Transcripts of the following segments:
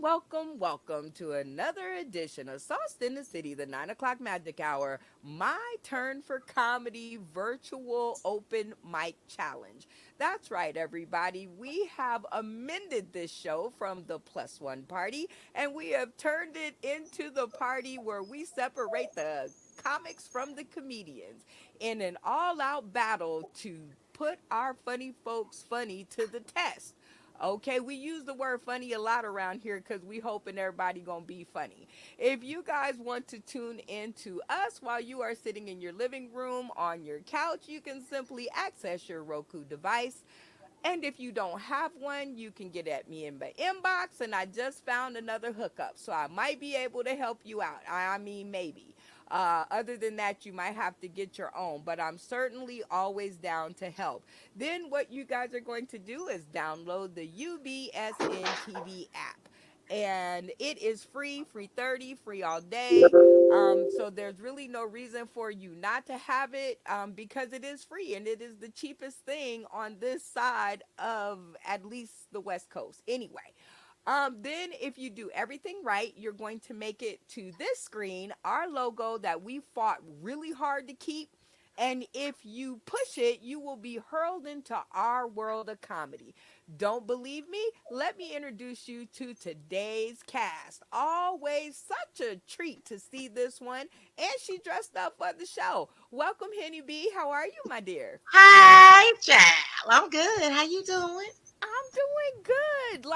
welcome to another edition of Sauced in the City, the 9 o'clock magic hour. My turn for comedy virtual open mic challenge. That's right, everybody. We have amended this show from the plus one party, and we have turned it into the party where we separate the comics from the comedians in an all out battle to put our funny folks funny to the test. Okay, we use the word funny a lot around here because we hoping everybody gonna be funny. If you guys want to tune in to us while you are sitting in your living room on your couch, you can simply access your Roku device. And if you don't have one, you can get at me in the inbox. And I just found another hookup, so I might be able to help you out. I mean, maybe. Other than that, you might have to get your own, but I'm certainly always down to help. Then, what you guys are going to do is download the UBSN TV app. And it is free 30, free all day. So there's really no reason for you not to have it because it is free and it is the cheapest thing on this side of at least the West Coast. Anyway, then if you do everything right, you're going to make it to this screen, our logo that we fought really hard to keep. And if you push it, you will be hurled into our world of comedy. Don't believe me? Let me introduce you to today's cast. Always such a treat to see this one. And she dressed up for the show. Welcome, Henny B. How are you, my dear? Hi, child. I'm good. How you doing? I'm doing good.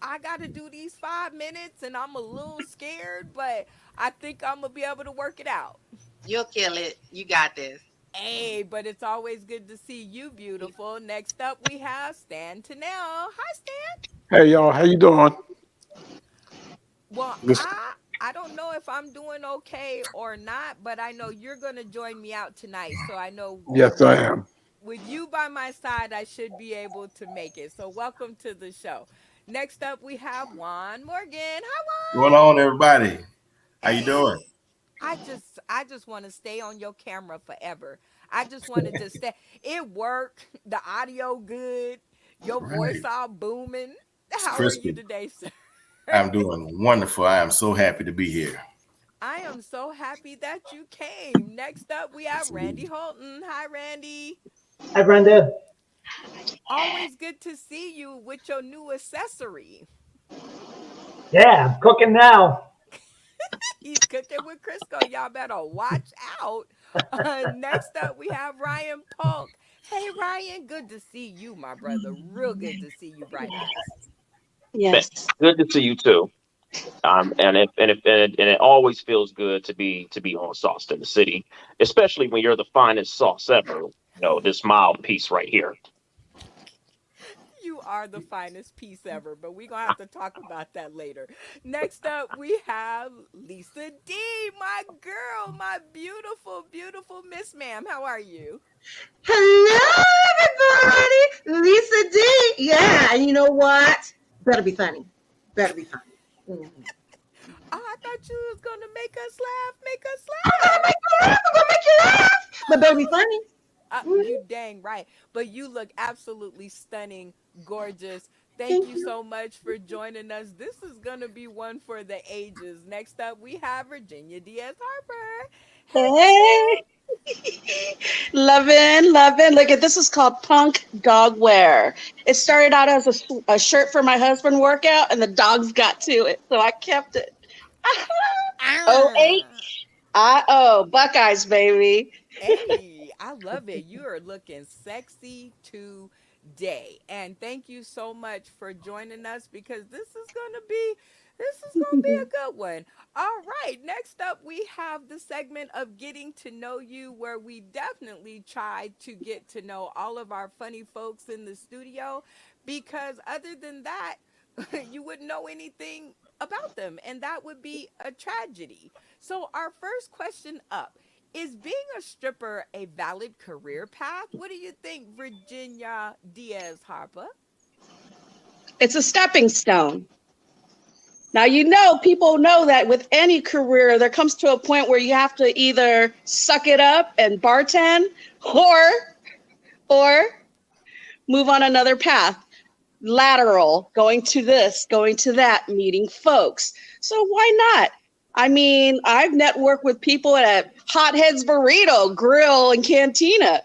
I gotta do these 5 minutes and I'm a little scared, but I think I'm gonna be able to work it out. You'll kill it. You got this. Hey, but it's always good to see you, beautiful. Next up, we have Stan Tanel. Hi, Stan. Hey y'all, how you doing? Well, This, I don't know if I'm doing okay or not, but I know you're gonna join me out tonight. So I know yes, I am. with you by my side, I should be able to make it. So welcome to the show. Next up, we have Juan Morgan. Hi, Going Juan. on, everybody? How you doing? Hey, I just want to stay on your camera forever. I just want to just stay. It worked. The audio good. Your voice Right. all booming. It's How are you crispy. today, sir? I'm doing wonderful. I am so happy to be here. I am so happy that you came. Next up, we have Randy Absolutely. Holton. Hi, Randy. Hi, Brenda. Always good to see you with your new accessory. Yeah, I'm cooking now. He's cooking with Crisco. Y'all better watch out. Next up, we have Ryan Polk. Hey, Ryan, good to see you, my brother. Real good to see you, Bright Eyes. Yes. Good to see you too. And it always feels good to be on Sauce in the City, especially when you're the finest sauce ever. This mild piece right here. You are the finest piece ever, but we're going to have to talk about that later. Next up, we have Lisa D, my girl, my beautiful, beautiful Miss Ma'am. How are you? Hello, everybody. Lisa D. Yeah, and you know what? Better be funny. Better be funny. Mhm. Oh, I thought you was going to make us laugh, make us I'm gonna laugh. make you laugh. I'm gonna make you laugh. But better be funny. You Mhm. dang right. But you look absolutely stunning, gorgeous. Thank Thank you you. so much for joining us. This is going to be one for the ages. Next up, we have Virginia Diaz Harper. Hey, Miss Hey, loving, loving. Look at this is called punk dog wear. It started out as a shirt for my husband workout, and the dogs got to it, so I kept it. Oh eight, Ma'am. I O Buckeyes, baby. Hey, I love it. You are looking sexy today. And thank you so much for joining us because this is going to be a good one. All right, next up we have the segment of getting to know you where we definitely try to get to know all of our funny folks in the studio because other than that, you wouldn't know anything about them and that would be a tragedy. So our first question up, is being a stripper a valid career path? What do you think, Virginia Diaz Harper? It's a stepping stone. Now you know people know that with any career, there comes to a point where you have to either suck it up and bartend, or move on another path. lateral, going to this, going to that, meeting folks. So why not? I mean, I've networked with people at Hotheads Burrito Grill and Cantina.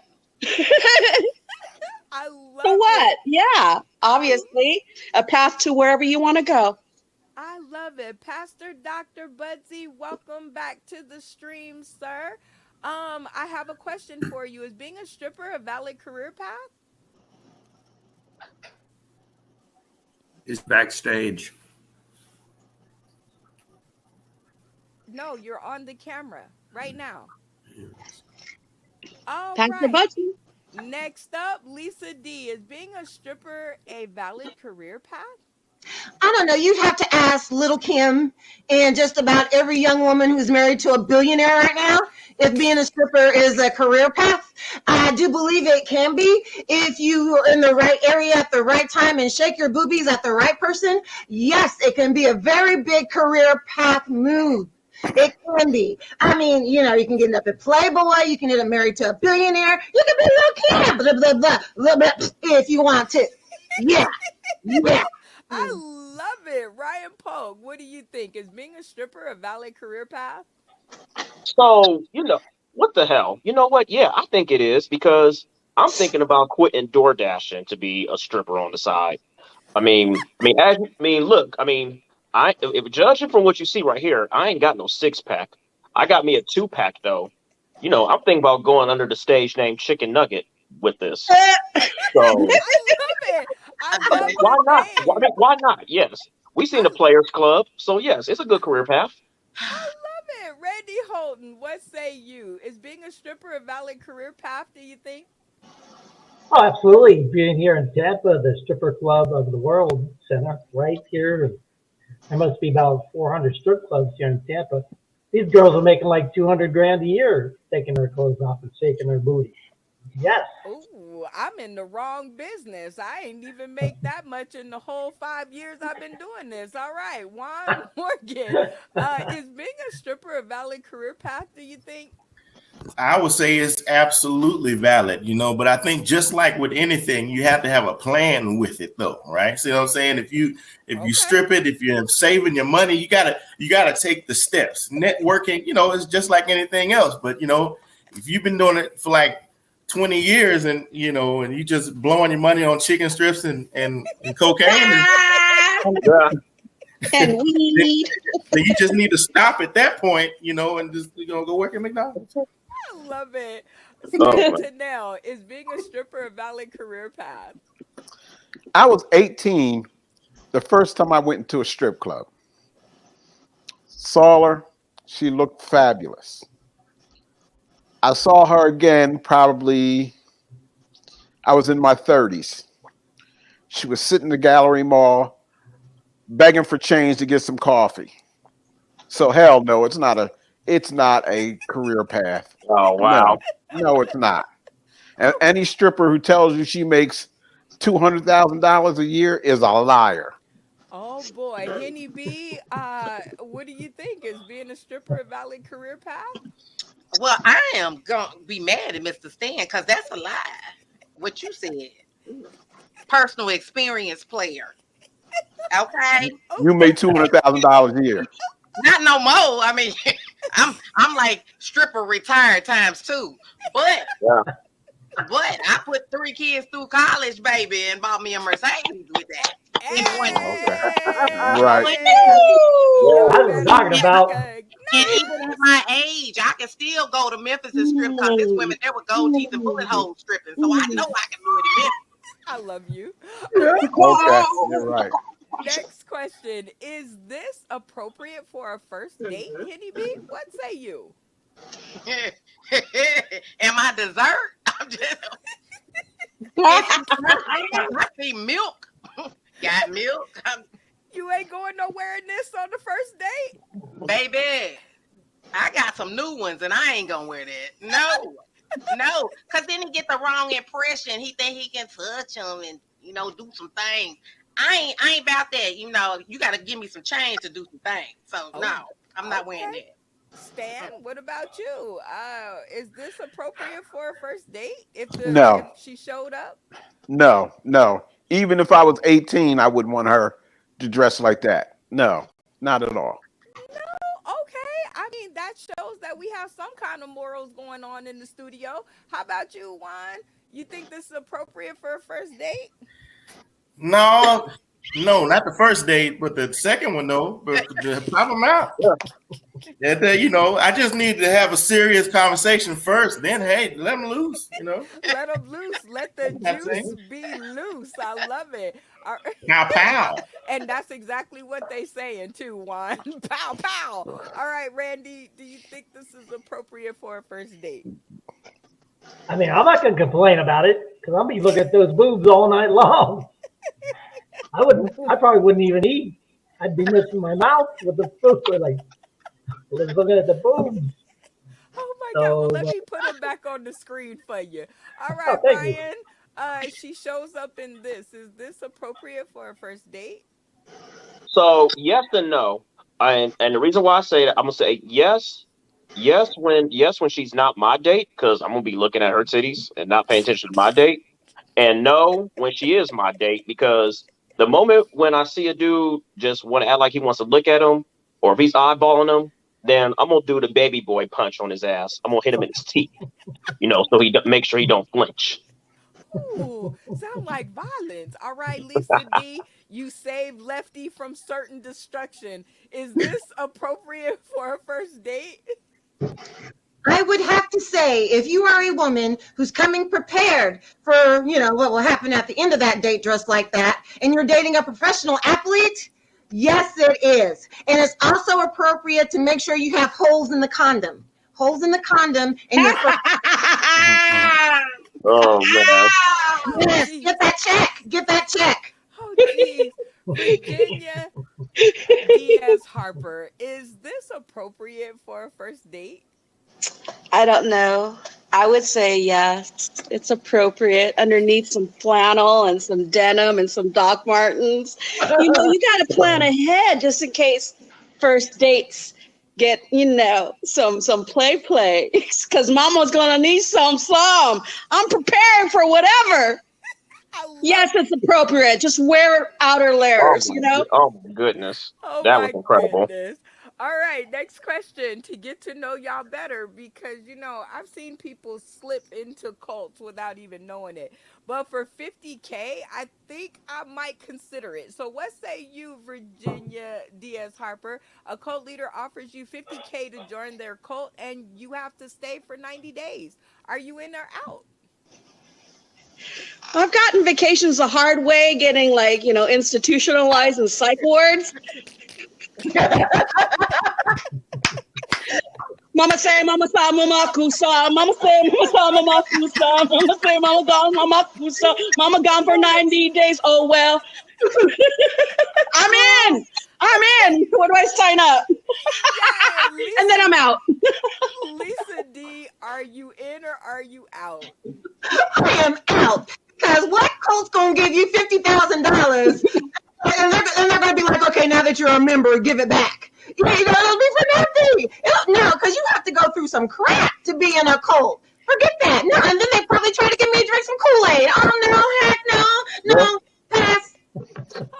I So love what? it. Yeah, I obviously, a path to wherever you want to go. I love it. Pastor Dr. Budsy, welcome back to the stream, sir. I have a question for you. Is being a stripper a valid career path? It's backstage. No, you're on the camera right now. All Pass the right. button. Next up, Lisa D. Is being a stripper a valid career path? I don't know. You'd have to ask Little Kim and just about every young woman who's married to a billionaire right now if being a stripper is a career path. I do believe it can be if you are in the right area at the right time and shake your boobies at the right person. Yes, it can be a very big career path move. It can be. I mean, you can get up at Playboy, you can get up married to a billionaire, you can be Little Kim, blah, blah, blah, blah, blah, if you want to. Yeah, yeah. I love it. Ryan Pogue, what do you think? Is being a stripper a valid career path? So, what the hell? You know what? Yeah, I think it is because I'm thinking about quitting door dashing to be a stripper on the side. Look, if judging from what you see right here, I ain't got no 6 pack. I got me a 2 pack though. I'm thinking about going under the stage name Chicken Nugget with this. So I love it. I love why the not? name. Why not? Yes, we seen the I Players Club, so yes, it's a good career path. I love it. Randy Holton, what say you? Is being a stripper a valid career path, do you think? Oh, absolutely. Being here in Tampa, the stripper club of the world center, right here. There must be about 400 strip clubs here in Tampa. These girls are making like 200 grand a year, taking their clothes off and shaking their booty. Yes. Ooh, I'm in the wrong business. I ain't even make that much in the whole 5 years I've been doing this. All right, Juan Morgan, is being a stripper a valid career path, do you think? I would say it's absolutely valid, but I think just like with anything, you have to have a plan with it though, right? See what I'm saying? If you Okay. strip it, if you're saving your money, you gotta take the steps. Networking, it's just like anything else. But if you've been doing it for like 20 years and you just blowing your money on chicken strips and cocaine, and Yeah. And then weed. you just need to stop at that point, and just go work at McDonald's. I love it. Oh, Stan man. Tanel, is being a stripper a valid career path? I was 18 the first time I went into a strip club. Saw her. She looked fabulous. I saw her again probably, I was in my 30s. She was sitting in the gallery mall begging for change to get some coffee. So hell no, it's not a career path. Oh, No, wow. no, it's not. And any stripper who tells you she makes $200,000 a year is a liar. Oh boy, Henny B, what do you think? Is being a stripper a valid career path? Well, I am gonna be mad at Mr. Stan because that's a lie. What you said, personal experience player. Okay, You make $200,000 a year. not no more. I mean, I'm like stripper retired times two. But Yeah. I put 3 kids through college, baby, and bought me a Mercedes with that in one. Okay. Right. Hey, Yeah. you That's what we're better talking about. recognize. And even at my age, I can still go to Memphis and strip because there's women there with gold teeth and bullet holes stripping. So I know I can do it in Memphis. I love you. Okay. You're right. Next question. Is this appropriate for a first date, Henny B? What say you? Am I dessert? I'm just. I see milk. Got milk, You ain't going nowhere in this on the first date? baby. I got some new ones, and I ain't gonna wear that. No, because then he get the wrong impression. He think he can touch them and do some things. I ain't about that. You got to give me some change to do some things. So Oh, no, I'm not wearing okay. that. Stan, what about you? Is this appropriate for a first date if No, she showed up? no, no. Even if I was 18, I wouldn't want her to dress like that. No, not at all. Okay, I mean that shows that we have some kind of morals going on in the studio. How about you, Juan? You think this is appropriate for a first date? No, no, not the first date, but the second one, no. But the pop them out. And, I just need to have a serious conversation first. Then, hey, let them loose. Let them loose. Let the That's juice it. be loose. I love it. All right. Pow, pow. And that's exactly what they saying too, Juan. Pow pow. All right, Randy, do you think this is appropriate for a first date? I mean, I'm not gonna complain about it because I'll be looking at those boobs all night long. I probably wouldn't even eat. I'd be missing my mouth with the food, like looking at the boobs. Oh my God. Well, So, let me put them back on the screen for you. All oh, right, thank you. Ryan. She shows up in this. Is this appropriate for a first date? So yes and no. And the reason why I say that, I'm gonna say yes, yes when she's not my date, because I'm gonna be looking at her titties and not paying attention to my date. And no, when she is my date, because the moment when I see a dude just want to act like he wants to look at him, or if he's eyeballing him, then I'm gonna do the baby boy punch on his ass. I'm gonna hit him in his teeth, so make sure he don't flinch. Ooh, sound like violence. All right, Lisa D, you saved Lefty from certain destruction. Is this appropriate for a first date? I would have to say, if you are a woman who's coming prepared for, what will happen at the end of that date dressed like that, and you're dating a professional athlete, yes, it is. And it's also appropriate to make sure you have holes in the condom. Holes in the condom in your first. Oh man. Oh, Yes, geez. get that check. Get that check. Oh, geez. Virginia Diaz Harper, is this appropriate for a first date? I don't know. I would say yes. It's appropriate underneath some flannel and some denim and some Doc Martens. You got to plan ahead just in case first dates get, some play because mama's going to need some. I'm preparing for whatever. Yes, it's appropriate. Just wear outer layers, Oh my goodness. Oh That my was incredible. goodness. All right, next question to get to know y'all better because I've seen people slip into cults without even knowing it. But for 50K, I think I might consider it. So what say you, Virginia Diaz Harper? A cult leader offers you 50K to join their cult and you have to stay for 90 days. Are you in or out? I've gotten vacations the hard way, getting institutionalized in psych wards. Mama say, mama sa, mama kusa. Mama say, mama sa, mama kusa. Mama say, mama gone, mama kusa. Mama gone for 90 days. Oh, well. I'm in. Where do I sign up? Yay, Lisa, And then I'm out. Lisa D, are you in or are you out? I am out. Because what cult's going to give you $50,000? And they're going to be like, okay, now that you're a member, give it back. It'll be for nothing. No, because you have to go through some crap to be in a cult. Forget that. No, and then they probably try to get me to drink some Kool-Aid. Oh, no, heck no, pass.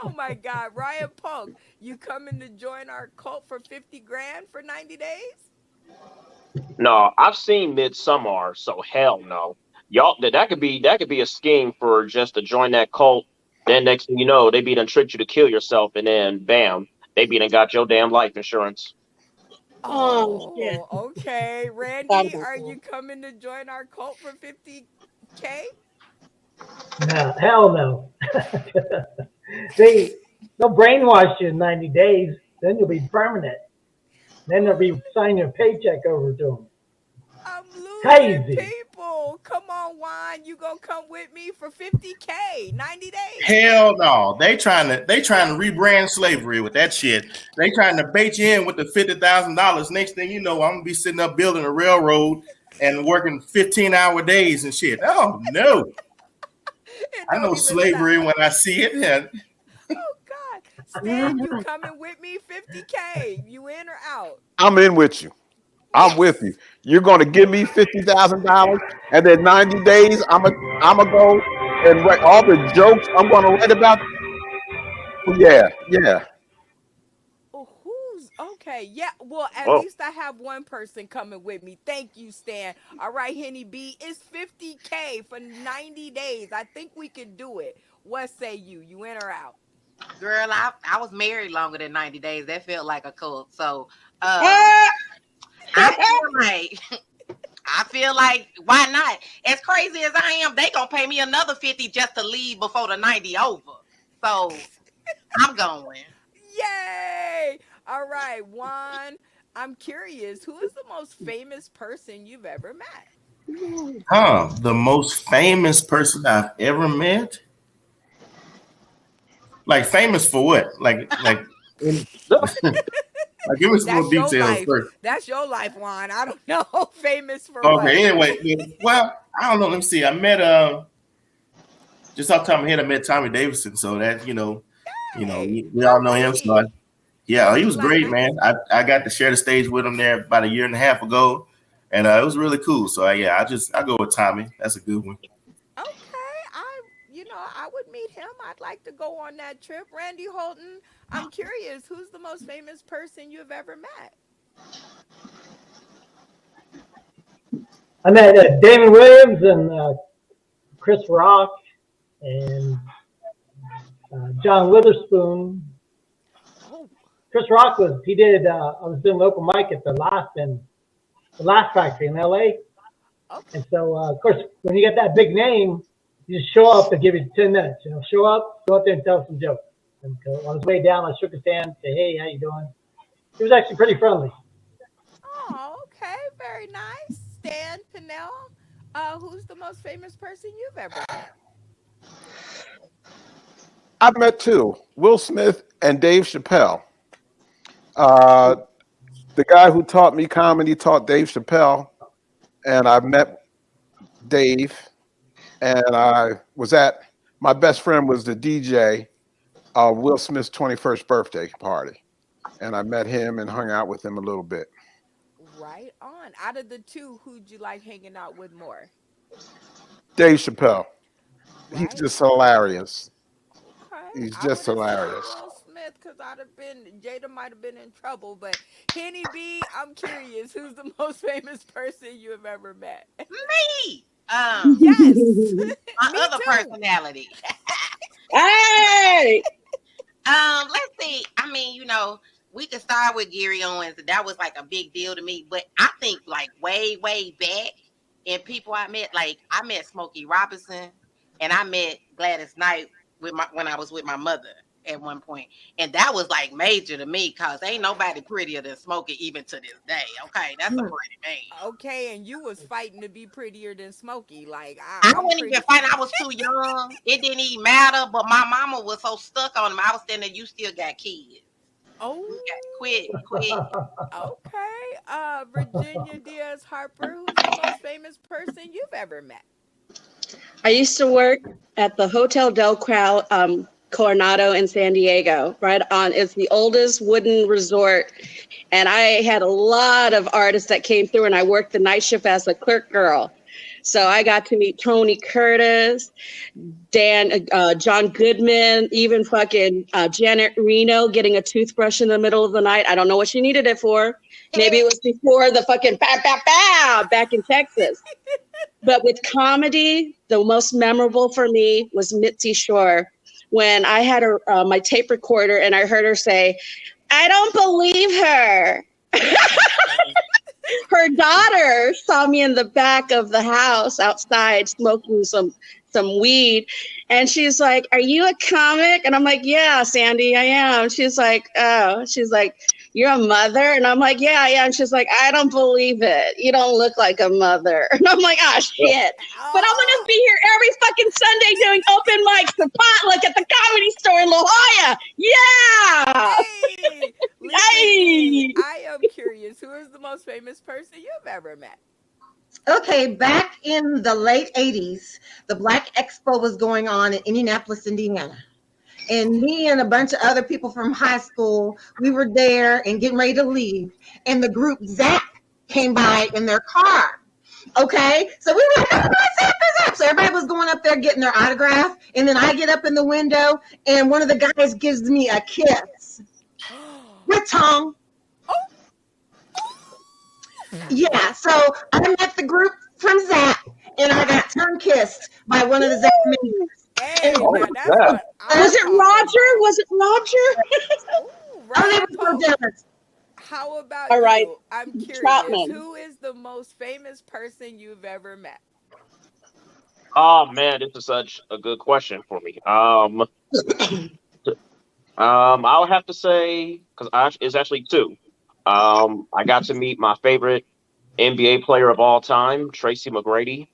Oh my God, Ryan Punk, you coming to join our cult for 50 grand for 90 days? No, I've seen Midsommar, so hell no. Y'all, that could be a scheme for just to join that cult. Then next thing you know, they be done tricked you to kill yourself, and then bam, they be done got your damn life insurance. Oh, shit. Oh, okay. Thought Randy, about are that. you coming to join our cult for 50K? No, hell no. They'll brainwash you in 90 days. Then you'll be permanent. Then they'll be signing a paycheck over to them. I'm losing Crazy. people. Come on, Juan. You gonna come with me for 50K, 90 days? Hell no. They trying to rebrand slavery with that shit. They trying to bait you in with the $50,000. Next thing you know, I'm gonna be sitting up building a railroad and working 15-hour days and shit. Oh no. It I don't know even slavery sound- when I see it. And Oh God. Stan, you coming with me? 50K. You in or out? I'm in with you. I'm with you. You're going to give me $50,000, and then 90 days, I'm a go and write all the jokes I'm going to write about. Yeah, yeah. Oh, who's okay? Yeah, well, at Oh, least I have one person coming with me. Thank you, Stan. All right, Henny B, it's 50K for 90 days. I think we can do it. What say you? You in or out? Girl, I was married longer than 90 days. That felt like a cult. So Ah! I feel like why not? As crazy as I am, they gonna pay me another 50 just to leave before the 90 over. So I'm going. Yay! All right, Juan, I'm curious, who is the most famous person you've ever met? The most famous person I've ever met. Like famous for what? Like give me some more That's your details life. first. That's your life, Juan. I don't know. Famous for what? Okay, anyway, well, I don't know. Let me see. I met just off the top of my head, I met Tommy Davidson. So that Hey, we how all know was him. So he? yeah, Did he you was like great, him? man. I got to share the stage with him there about a year and a half ago, and it was really cool. So yeah, I go with Tommy. That's a good one. Okay, I would meet him. I'd like to go on that trip. Randy Holton, I'm curious, who's the most famous person you've ever met? I met Damon Williams and Chris Rock and John Witherspoon. Oh, Chris Rock he did. I was doing local mic at the Last Factory in L.A. okay. And so, of course, when you get that big name, you just show up and give you 10 minutes. Show up, go out there and tell some jokes. And on his way down, I shook his hand, say, "Hey, how you doing?" He was actually pretty friendly. Oh, okay. Very nice. Stan Pinnell, who's the most famous person you've ever met? I've met two, Will Smith and Dave Chappelle. Uh, the guy who taught me comedy taught Dave Chappelle, and I met Dave, and my best friend was the DJ of Will Smith's 21st birthday party, and I met him and hung out with him a little bit. Right on. Out of the two, who'd you like hanging out with more? Dave Chappelle, he's Right just hilarious. Okay, He's I just would have said hilarious. Will Smith because Jada might have been in trouble. But Henny B, I'm curious, who's the most famous person you have ever met? Me. Yes, My me other too. personality. Hey, Let's see. I mean, we could start with Gary Owens. That was like a big deal to me. But I think like way, way back and people I met Smokey Robinson and I met Gladys Knight when I was with my mother at one point. And that was like major to me because ain't nobody prettier than Smokey even to this day. Okay, that's a pretty man. Okay, and you was fighting to be prettier than Smokey. Like I I'm wasn't even pretty. fighting. I was too young. It didn't even matter. But my mama was so stuck on him. I was saying that you still got kids. Oh, You got quit. okay. Virginia Diaz Harper, who's the most famous person you've ever met? I used to work at the Hotel Coronado in San Diego, right on. It's the oldest wooden resort. And I had a lot of artists that came through, and I worked the night shift as a clerk girl. So I got to meet Tony Curtis, John Goodman, even fucking Janet Reno getting a toothbrush in the middle of the night. I don't know what she needed it for. Maybe it was before the fucking pow, pow, pow back in Texas. But with comedy, the most memorable for me was Mitzi Shore. When I had my tape recorder and I heard her say, "I don't believe her." Her daughter saw me in the back of the house outside smoking some weed, and she's like, "Are you a comic?" And I'm like, "Yeah, Sandy, I am." She's like, "Oh," she's like, "You're a mother?" And I'm like, "Yeah, yeah." And she's like, "I don't believe it. You don't look like a mother." And I'm like, "Ah, shit." But I'm gonna Oh, be here every fucking Sunday doing open mics, the potluck at the Comedy Store in La Jolla. Yeah. hey, Lisa D. Hey. I am curious, who is the most famous person you've ever met? Okay, back in the late 80s, the Black Expo was going on in Indianapolis, Indiana. And me and a bunch of other people from high school, we were there and getting ready to leave. And the group Zap came by in their car. Okay, so we were like, oh, what's up, what's up? So everybody was going up there getting their autograph, and then I get up in the window, and one of the guys gives me a kiss with tongue. Yeah, so I met the group from Zach, and I got tongue kissed by one of the Zach members. Hey, Oh, now that's yeah. what I'm Was it talking Roger? about. Was it Roger? Ooh, Oh, they Roger were so Poe. jealous. How about All right, you? I'm curious. Troutman. Who is the most famous person you've ever met? Oh man, this is such a good question for me. I'll have to say because it's actually two. I got to meet my favorite NBA player of all time, Tracy McGrady.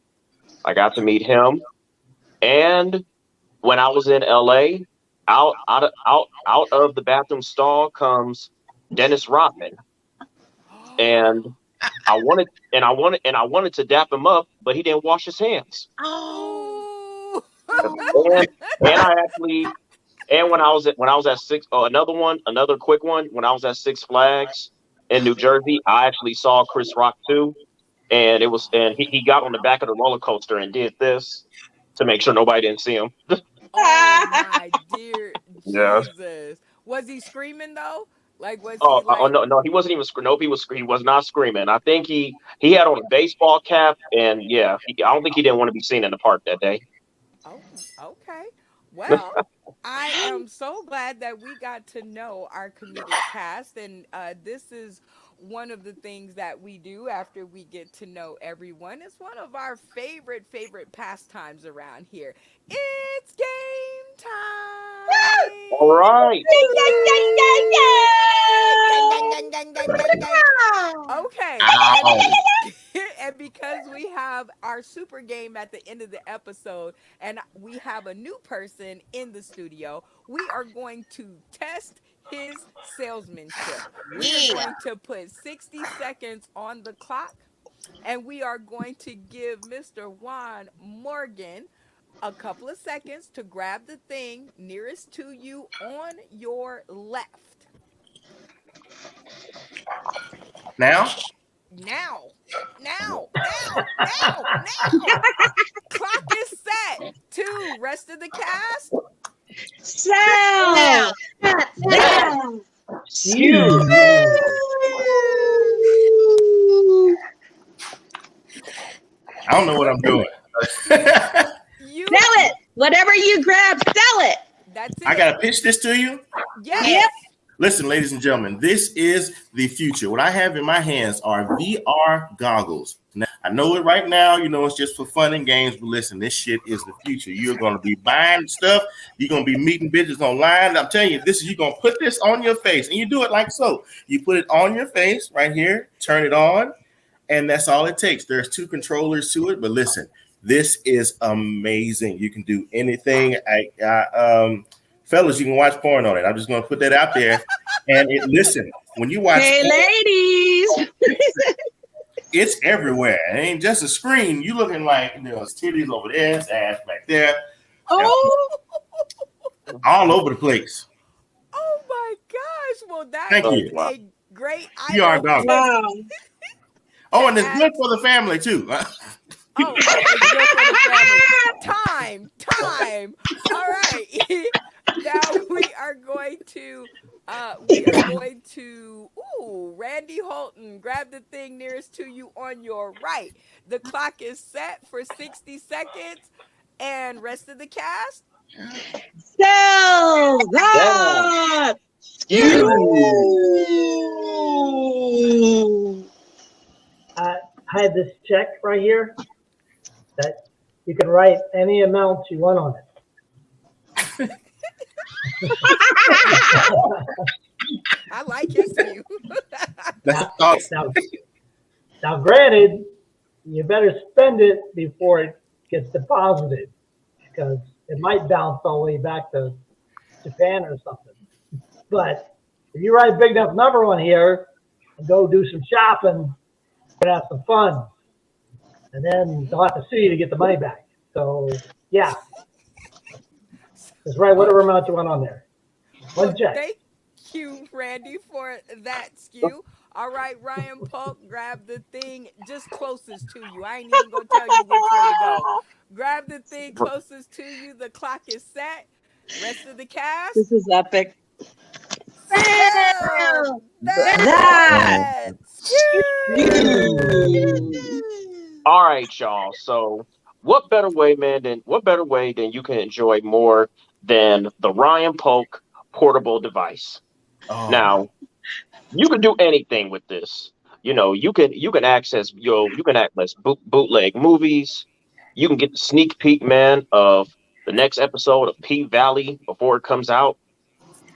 I got to meet him, and when I was in LA, out of the bathroom stall comes Dennis Rodman, and I wanted to dap him up, but he didn't wash his hands. Oh, Ooh. And I actually when I was at six another quick one when I was at Six Flags in New Jersey, I actually saw Chris Rock too, and he got on the back of the roller coaster and did this to make sure nobody didn't see him. Oh my dear Yeah. Jesus. Was he screaming though? Like was he Oh like, no, he wasn't even nope, he was not screaming. I think he had on a baseball cap, and yeah, I don't think he didn't want to be seen in the park that day. oh, okay. Well, I am so glad that we got to know our comedic cast, and this is one of the things that we do after we get to know everyone. It's one of our favorite pastimes around here. It's game All time. right. Gang, gang, gang, gang, gang, gang, gang. Okay, and Ow. and because we have our super game at the end of the episode, and we have a new person in the studio, we are going to test his salesmanship. We are yeah. going to put 60 seconds on the clock, and we are going to give Mr. Juan Morgan a couple of seconds to grab the thing nearest to you on your left. Now, Now, now. Clock is set. Two. Rest of the cast. Sal. Sal. Excuse me. I don't know what I'm doing. You. Sell it. Whatever you grab, sell it. That's it. I gotta pitch this to you. Yes. Yep. Listen, ladies and gentlemen, this is the future. What I have in my hands are VR goggles. Now, I know it right now, it's just for fun and games, but listen, this shit is the future. You're going to be buying stuff. You're going to be meeting bitches online. I'm telling you, you're going to put this on your face, and you do it like so. You put it on your face right here, turn it on, and that's all it takes. There's two controllers to it, but listen, this is amazing. You can do anything. Fellas, you can watch porn on it. I'm just going to put that out there. And listen, when you watch Hey, porn, ladies. it's everywhere. It ain't just a screen. You looking like there's titties over there, ass back there, Oh, all over the place. Oh my gosh. Well, that Thank is you. a great VR item. goggles. wow. Oh, and it's good for the family too. Oh, it's good for the family. Time. All right. Now we are going to Randy Holton, grab the thing nearest to you on your right. The clock is set for 60 seconds, and rest of the cast. Sell Yeah. that. I had this check right here that you can write any amount you want on it. I like his view. That's awesome. Now, granted, you better spend it before it gets deposited because it might bounce all the way back to Japan or something. But if you write a big enough number on here and go do some shopping, we're gonna have some fun. And then they'll have to sue you to get the money back. So, yeah. Just write whatever amount you want on there. One check. Thank you, Randy, for that skew. All right, Ryan Polk, grab the thing just closest to you. I ain't even gonna tell you which way to go. Grab the thing closest to you. The clock is set. Rest of the cast, This is epic. Sam, That. that's You. All right, y'all. So, what better way than you can enjoy more than the Ryan Polk portable device? Oh, Now, you can do anything with this. You can access bootleg movies. You can get the sneak peek, man, of the next episode of P Valley before it comes out.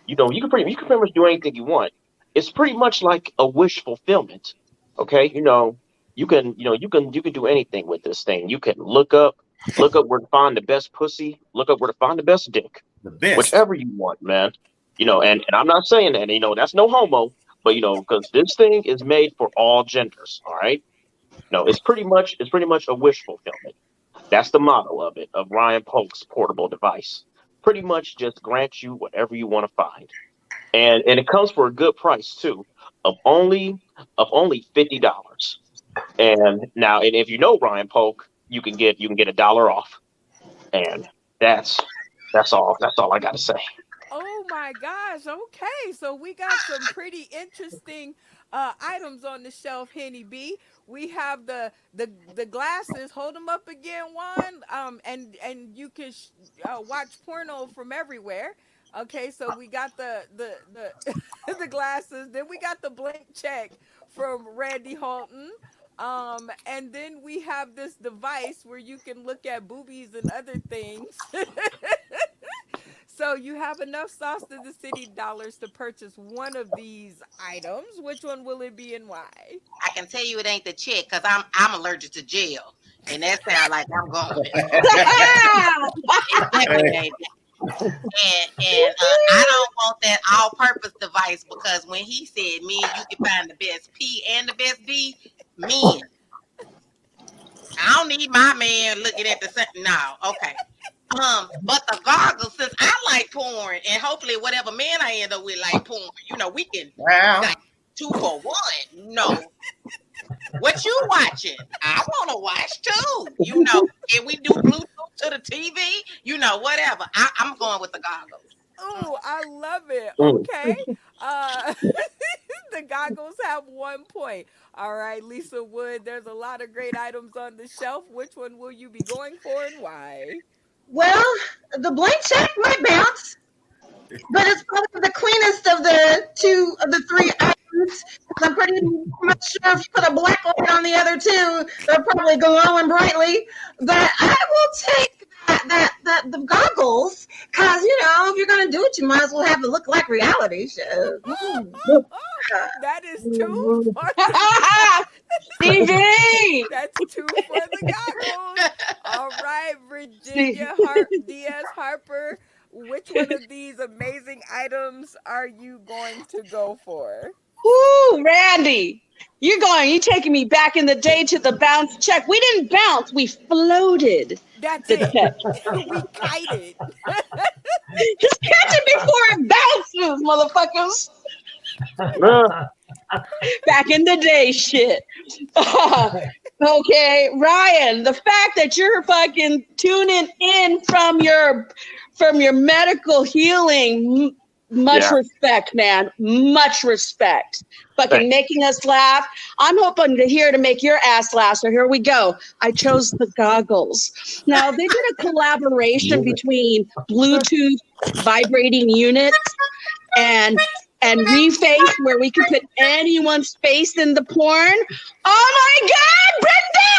You can pretty much do anything you want. It's pretty much like a wish fulfillment. Okay, you can do anything with this thing. You can look up where to find the best pussy, look up where to find the best dick, the best. whichever you want, man. And I'm not saying that, that's no homo, but because this thing is made for all genders. All right, no, it's pretty much a wish fulfillment. That's the motto of Ryan Polk's portable device. Pretty much just grant you whatever you want to find, and it comes for a good price too, of only $50. And if you know Ryan Polk, you can get $1 off, and that's all I got to say. Oh my gosh. Okay. So we got some pretty interesting items on the shelf, Henny B. We have the glasses. Hold them up again, Juan. And you can watch porno from everywhere. Okay, so we got the the glasses. Then we got the blank check from Randy Halton. And then we have this device where you can look at boobies and other things. So you have enough sauce to the city dollars to purchase one of these items. Which one will it be and why? I can tell you it ain't the chick because I'm allergic to jail, and that sounds like I'm going. It definitely ain't that. And I don't want that all-purpose device because when he said me and you can find the best P and the best D, men. I don't need my man looking at the same. No, okay. But the goggles, since I like porn, and hopefully whatever man I end up with like porn, we can Wow. like 2 for 1. No, what you watching? I want to watch too. And we do Bluetooth to the TV. Whatever. I'm going with the goggles. Oh, I love it. Mm. Okay. Uh the goggles have 1 point. All right, Lisa Wood, there's a lot of great items on the shelf. Which one will you be going for and why? Well, the blank check might bounce, but it's probably the cleanest of the three items. 'Cause I'm pretty much sure if you put a black light on the other two, they'll probably glow and brightly. But I will take the goggles, because if you're gonna do it, you might as well have it look like reality shows. That is two for TV. that's two for the goggles. All right, Virginia Diaz Harper. Which one of these amazing items are you going to go for? Woo, Randy. You're taking me back in the day to the bounce check. We didn't bounce, we floated That's the it. check. We kited. Just catch it before it bounces, motherfuckers. Back in the day, shit. Okay, Ryan, the fact that you're fucking tuning in from your medical healing, much Yeah. respect, man. Much respect. Fucking Thanks. making us laugh. I'm hoping to make your ass laugh. So here we go. I chose the goggles. Now they did a collaboration between Bluetooth vibrating units and Reface, where we can put anyone's face in the porn. Oh my God, Brenda!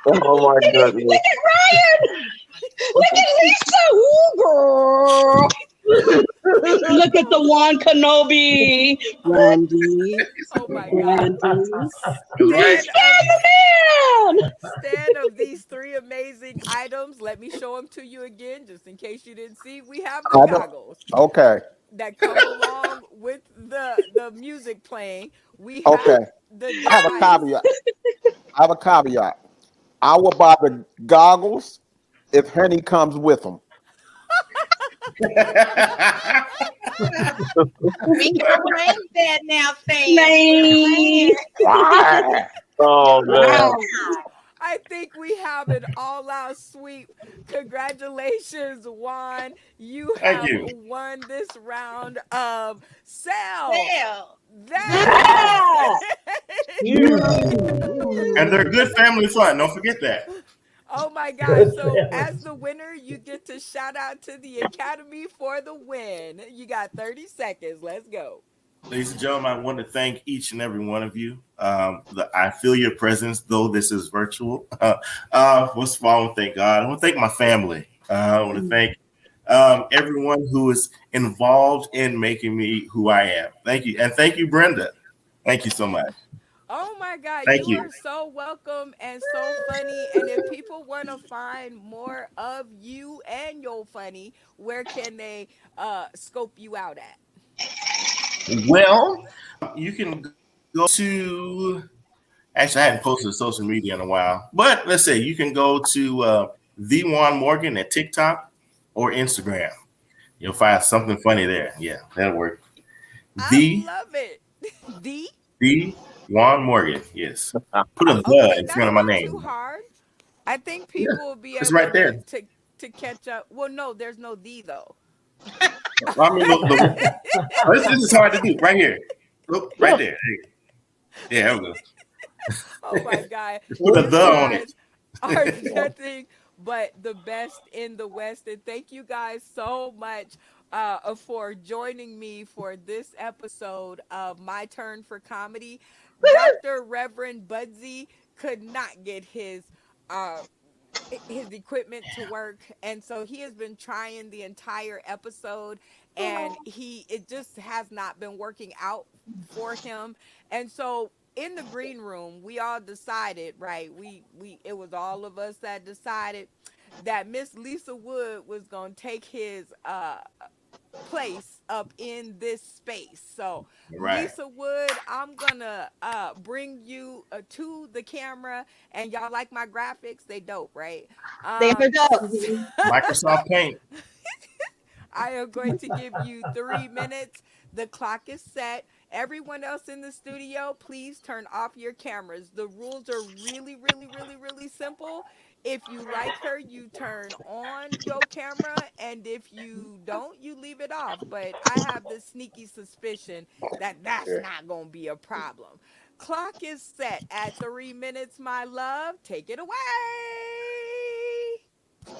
Oh my goodness. Look at Ryan! Look at Lisa! Ooh, girl! Look at the Juan Kenobi. Randy. Oh my God. Right. Instead of these three amazing items, let me show them to you again, just in case you didn't see. We have the I don't- goggles Okay. that come along with the music playing. We have Okay. the I have a device. caveat. I will buy the goggles if Henny comes with them. We can arrange that now, Stan. Man. Oh man. Wow. I think we have an all-out sweep. Congratulations, Juan. You Thank have you. won this round of Sell. Well, That Yeah. And they're good family fun. Don't forget that. Oh my gosh. Good So, family. as the winner, you get to shout out to the Academy for the win. You got 30 seconds. Let's go. Ladies and gentlemen, I want to thank each and every one of you. I feel your presence, though this is virtual. First of all, I want to thank God. I want to thank my family. I want to thank everyone who is involved in making me who I am. Thank you. And thank you, Brenda. Thank you so much. Oh my God, Thank you you. are so welcome and so funny. And if people want to find more of you and your funny, where can they scope you out at? Well, you can go to, actually, I hadn't posted social media in a while, but let's say you can go to The Juan Morgan at TikTok or Instagram. You'll find something funny there. Yeah, that'll work. I The love it. The The Juan Morgan. Yes. Put a the Okay, in front that's of my not too name. hard. I think Yeah, people will be it's able right there. to catch up. Well, no, there's no the though. I mean, this is hard to do. Right here. Look, right there. Yeah, there we go. Oh my God. Just put a You the on guys it. are nothing but the best in the West. And thank you guys so much for joining me for this episode of My Turn for Comedy. Dr. Reverend Budsy could not get uh, his equipment to work, and so he has been trying the entire episode, and he it just has not been working out for him. And so in the green room we all decided, right, we it was all of us that decided that Miss Lisa Wood was going to take his place up in this space. So, Right. Lisa Wood, I'm gonna bring you to the camera, and y'all like my graphics? They dope, right? They were dope. Microsoft Paint. I am going to give you 3 minutes. The clock is set. Everyone else in the studio, please turn off your cameras. The rules are really, really, really, really simple. If you like her, you turn on your camera, and if you don't, you leave it off. But I have this sneaky suspicion that that's not going to be a problem. Clock is set at 3 minutes, my love. Take it away.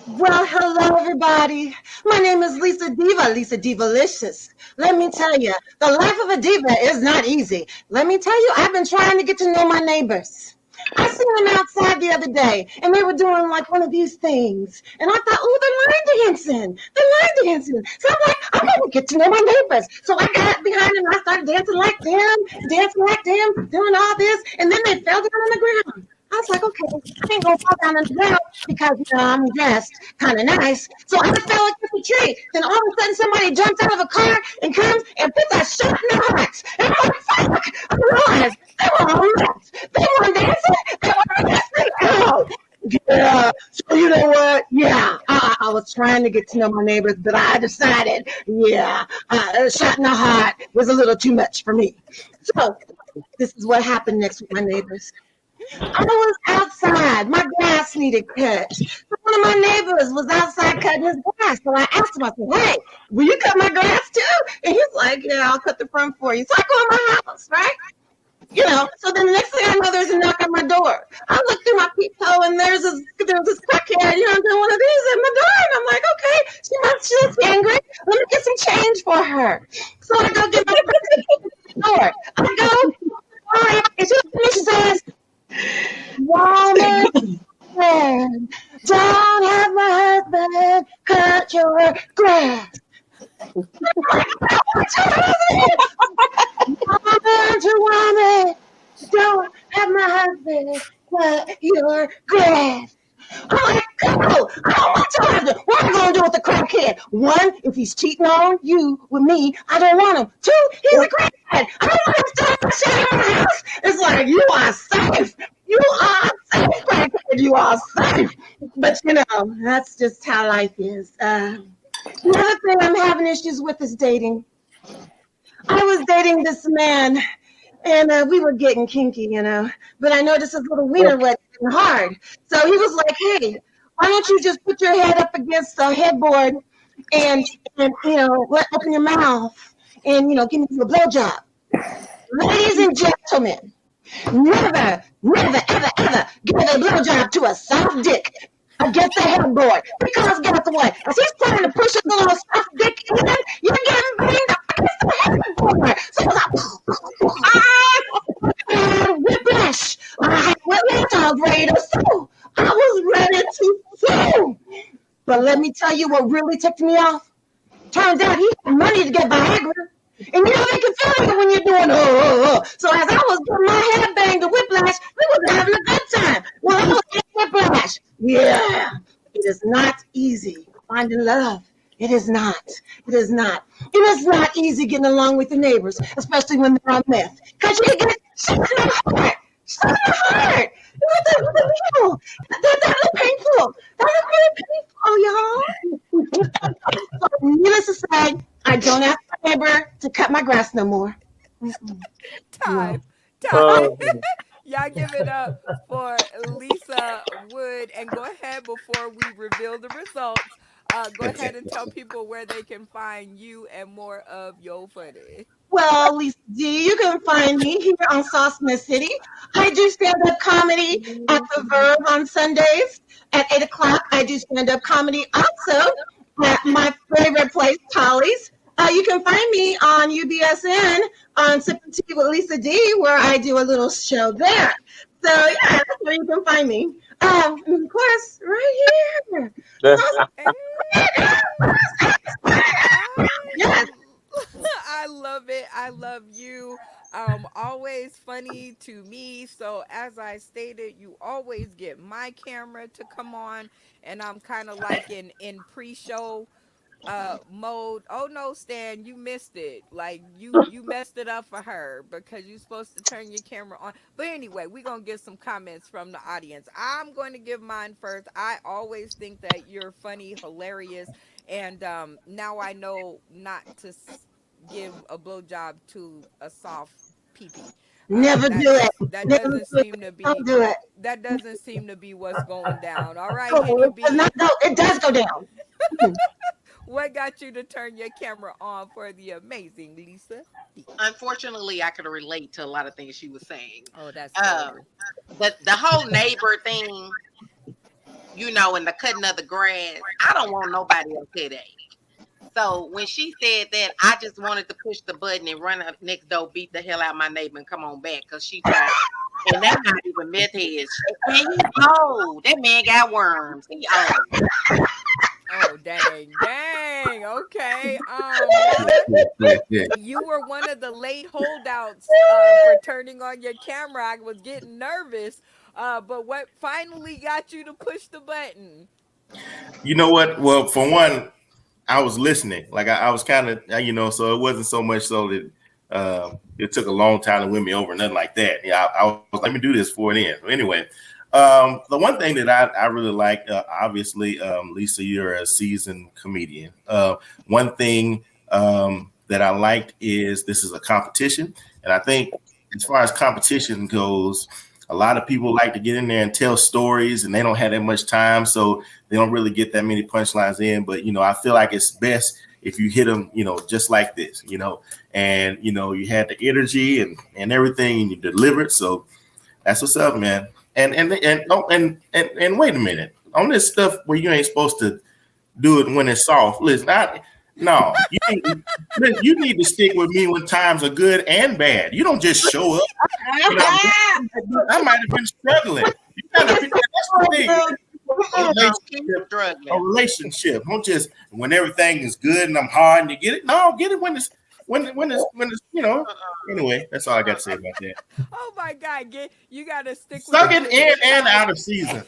Well, hello, everybody. My name is Lisa Diva, Lisa Divalicious. Let me tell you, the life of a diva is not easy. Let me tell you, I've been trying to get to know my neighbors. I seen them outside the other day, and they were doing like one of these things. And I thought, oh, they're line dancing. They're line dancing. So I'm like, I'm going to get to know my neighbors. So I got behind them, and I started dancing like them, doing all this. And then they fell down on the ground. I was like, okay, I ain't gonna fall down on the ground because I'm dressed kind of nice. So I fell against the tree. Then all of a sudden, somebody jumps out of a car and comes and puts a shot in their hearts. And I'm like, fuck! I realized they were all nuts. They weren't dancing. They were dancing out. Yeah. So you know what? Yeah, I was trying to get to know my neighbors, but I decided, yeah, a shot in the heart was a little too much for me. So this is what happened next with my neighbors. I was outside. My grass needed cut. So one of my neighbors was outside cutting his grass. So I asked him, I said, hey, will you cut my grass too? And he's like, yeah, I'll cut the front for you. So I go in my house, right? You know, so then the next thing I know, there's a knock on my door. I look through my peephole and there's this crackhead, you know, doing one of these at my door. And I'm like, okay, she looks angry. Let me get some change for her. So I go get my door. I go, all right, and she says, woman, don't have my husband cut your grass. Woman, don't have my husband cut your grass. I'm like, go! I don't want your husband. What am I going to do with the crackhead? One, if he's cheating on you with me, I don't want him. Two, he's a crackhead. I don't want him stealing shit in my house. It's like, you are safe. You are safe, crackhead. You are safe. But, you know, that's just how life is. Another thing I'm having issues with is dating. I was dating this man, and we were getting kinky, But I noticed his little wiener was getting hard. So he was like, "Hey, why don't you just put your head up against the headboard and open your mouth and give me a blowjob." Ladies and gentlemen, never, ever, ever give a blowjob to a soft dick against the headboard. Because guess what? As he's trying to push a little soft dick in, you're getting banged up against the headboard. So I had whiplash. I had whiplash. I was ready to sue. I was ready to sue. But let me tell you what really ticked me off. Turns out he had money to get Viagra. And they can feel it when you're doing So as I was getting my head banged, the whiplash, we was having a good time. Well, I was getting whiplash. Yeah. It is not easy finding love. It is not. It is not. It is not easy getting along with your neighbors, especially when they're on meth. Because you can get shot in the heart. Shot in the heart. What the hell? That look painful. That look really painful, y'all. So, needless to say, I don't ask my neighbor to cut my grass no more. No. Time. Time. Oh, Y'all give it up for Lisa Wood. And go ahead before we reveal the results. Go ahead and tell people where they can find you and more of your footage. Well, Lisa D, you can find me here on Sauce in the City. I do stand-up comedy at the Verve on Sundays at 8 o'clock. I do stand-up comedy also at my favorite place, Polly's. You can find me on UBSN on Sipping Tea with Lisa D, where I do a little show there. So, yeah, that's where you can find me. And of course, right here. Yes. I love it. I love you. Always funny to me. So as I stated, you always get my camera to come on, and I'm kind of like in pre-show mode. Oh no, Stan, you missed it. Like you messed it up for her because you're supposed to turn your camera on. But anyway, we're gonna get some comments from the audience. I'm going to give mine first. I always think that you're funny, hilarious, and now I know not to give a blowjob to a soft pee. Never do it. That Never doesn't do it. seem to Don't be do it. what's going down. All right, Oh, Henny it does B, not go. It does go down. what got you to turn your camera on for the amazing Lisa D? Unfortunately, I could relate to a lot of things she was saying. Oh, that's Um, good. the whole neighbor thing, and the cutting of the grass. I don't want nobody else headache. So when she said that, I just wanted to push the button and run up next door, beat the hell out of my neighbor, and come on back because she tried. And that's not even meth heads. Man, he's old. That man got worms. He old. Oh, dang. Okay. Juan, you were one of the late holdouts for turning on your camera. I was getting nervous. But what finally got you to push the button? You know what? Well, for one, I was listening. Like I was kind of, so it wasn't so much so that it took a long time to win me over, nothing like that. Yeah, I was, let me do this for it in. Anyway, the one thing that I really like, obviously, Lisa, you're a seasoned comedian. One thing that I liked is this is a competition. And I think as far as competition goes, a lot of people like to get in there and tell stories and they don't have that much time. So they don't really get that many punchlines in. But, I feel like it's best if you hit them, just like this, and, you had the energy and everything and you delivered. So that's what's up, man. And wait a minute on this stuff where you ain't supposed to do it when it's soft. Listen, no, you need to stick with me when times are good and bad. You don't just show up. I might have been struggling. You gotta be, that's the thing. A relationship. Don't just when everything is good and I'm hard and you get it. No, get it when it's Anyway, that's all I got to say about that. Oh my God, you gotta stick with Suck it in and out of season.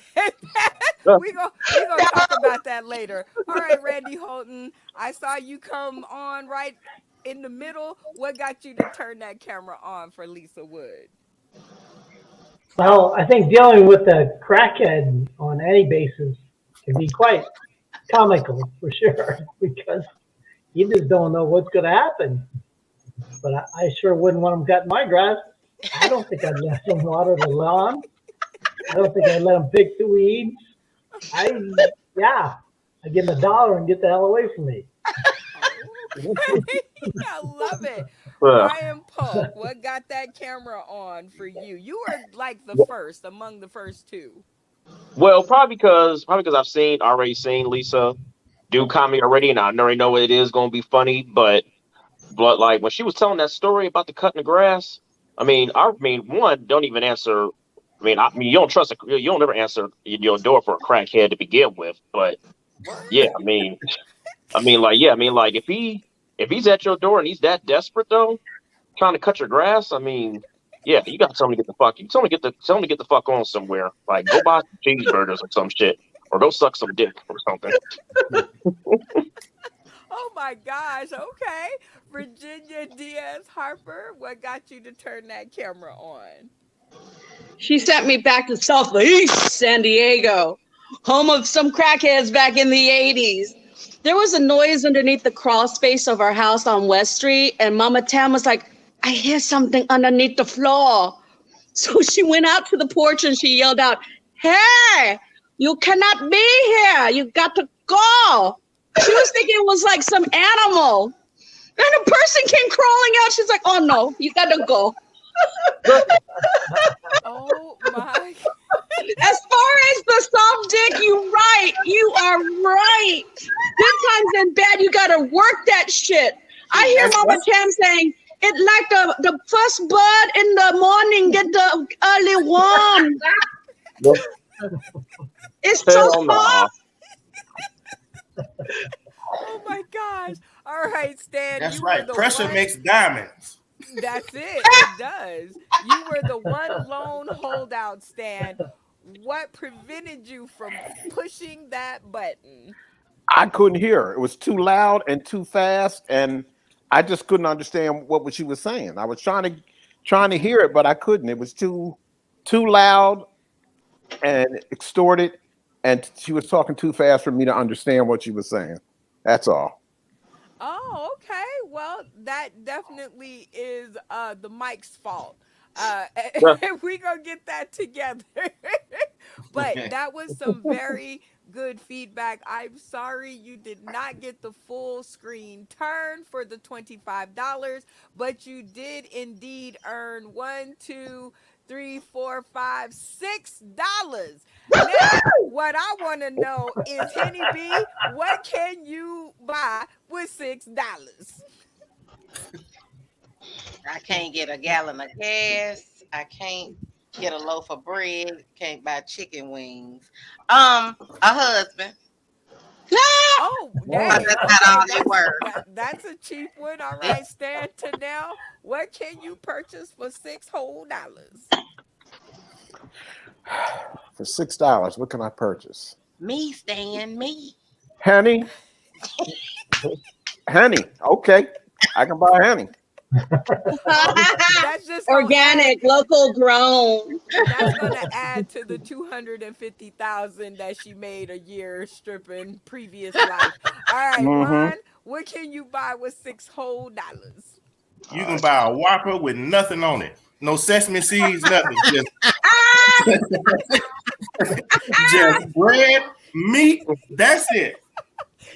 we gonna talk about that later. All right, Randy Holton, I saw you come on right in the middle. What got you to turn that camera on for Lisa Wood? Well, I think dealing with a crackhead on any basis can be quite comical for sure because you just don't know what's going to happen. but I sure wouldn't want them cutting my grass. I don't think I'd let them water the lawn. I don't think I'd let them pick the weeds. Yeah, I'd give them $1 and get the hell away from me. Okay. I love it. Uh, Ryan Polk, what got that camera on for you? You were like the first among the first two. well, probably because already seen Lisa do comedy already, and I already know it is going to be funny. But like when she was telling that story about the cutting the grass, I mean, one, don't even answer. I mean, you don't trust you don't ever answer your door for a crackhead to begin with. But yeah, Word. like if he's at your door and he's that desperate though, trying to cut your grass, yeah, you got to tell him to get the fuck. You tell him to get the fuck on somewhere. Like go buy some cheeseburgers or some shit, or go suck some dick or something. Oh my gosh. Okay. Virginia Diaz Harper, what got you to turn that camera on? She sent me back to Southeast San Diego, home of some crackheads back in the 80s. There was a noise underneath the crawl space of our house on West Street, and Mama Tam was like, I hear something underneath the floor. So she went out to the porch and she yelled out, hey, you cannot be here. You got to go. She was thinking it was like some animal. And a person came crawling out. She's like, oh no, you got to go. Oh my. As far as the soft dick, you are right. Good times and bad, you gotta work that shit. I hear Mama Tam saying, it's like the first bird in the morning get the early worm. It's so Hell no. soft. Oh my gosh. All right, Stan. That's You were right. the Pressure one. makes diamonds. That's it. It does. You were the one lone holdout, Stan. What prevented you from pushing that button? I couldn't hear her. It was too loud and too fast, and I just couldn't understand what she was saying. I was trying to hear it, but I couldn't. It was too loud and extorted, and she was talking too fast for me to understand what she was saying. That's all. Oh, okay. Well, that definitely is the mic's fault. Yeah. We gonna get that together. But that was some very good feedback. I'm sorry you did not get the full screen turn for the $25, but you did indeed earn one, two, three, four, five, $6. Now, what I want to know is, Henny B, what can you buy with $6? I can't get a gallon of gas. I can't get a loaf of bread. Can't buy chicken wings. A husband. Oh, Wow. dang. That's not Okay, all they were. that's a cheap one. All right, Stan to now. What can you purchase for $6 whole? For $6, what can I purchase? Me, Stan, me. Honey, honey. Okay, I can buy honey. That's just gonna add. Organic, local grown. That's gonna add to the 250,000 that she made a year stripping previous life. All right, Mm-hmm. Ron. What can you buy with $6 whole? You can buy a Whopper with nothing on it. No sesame seeds, nothing. Just bread, meat. That's it.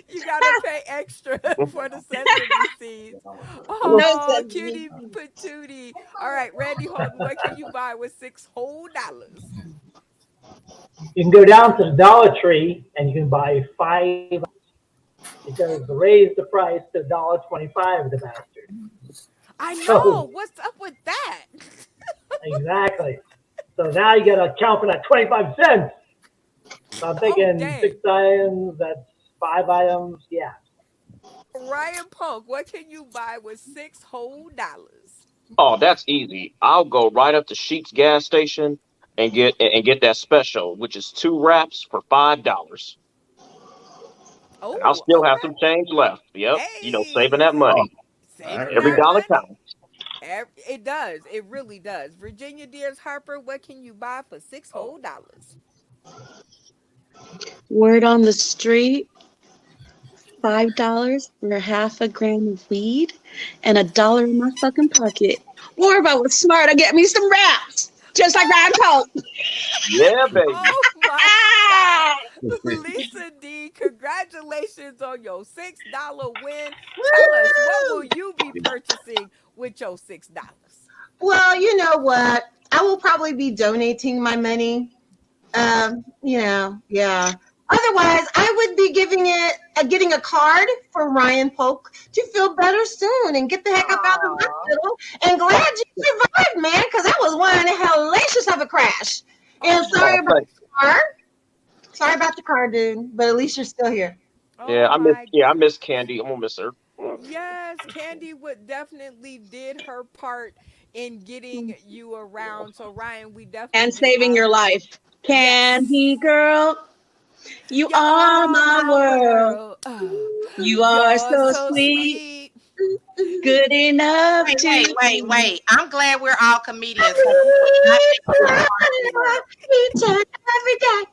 You gotta pay extra for the sesame seeds. No Oh, such cutie patootie. All right, Randy Holton, what can you buy with $6 whole? You can go down to the Dollar Tree and you can buy 5 because they raised the price to $1.25, the bastard. I know. So What's up with that? exactly. So now you got to account for that 25 cents. So I'm Oh, thinking dang. 6 items, that's 5 items. Yeah. Ryan Polk, what can you buy with $6 whole? Oh, that's easy. I'll go right up to Sheetz gas station and get that special, which is 2 wraps for $5. And I'll Oh, still have okay. some change left. Yep, saving that Hey, money. All right, saving Every that yeah. dollar money. counts. It does. It really does. Virginia Diaz Harper, what can you buy for $6 whole? Word on the street. $5 for half a gram of weed and $1 in my fucking pocket. Or if I was smart, I'd get me some wraps, just like Ryan Pope. Yeah, baby. Oh my God. Lisa D, congratulations on your $6 win. Tell us, what will you be purchasing with your $6? Well, you know what? I will probably be donating my money. Yeah. Otherwise, I would be getting a card for Ryan Polk to feel better soon and get the heck up out of the Aw. hospital. And glad you survived, man, because that was one hellacious of a crash. And Oh my, sorry Oh, about thank the car. Sorry about the car, dude. But at least you're still here. oh Yeah, my I miss Candy. I'm gonna miss her. Yes, Candy would definitely did her part in getting you around. So Ryan, we And definitely saving your life. yes. Candy girl, you You are are my my world. world. Oh, You are you're so so sweet, sweet. good enough Wait, to. I'm glad we're all comedians because we would not make it this far in the world. Each and every day.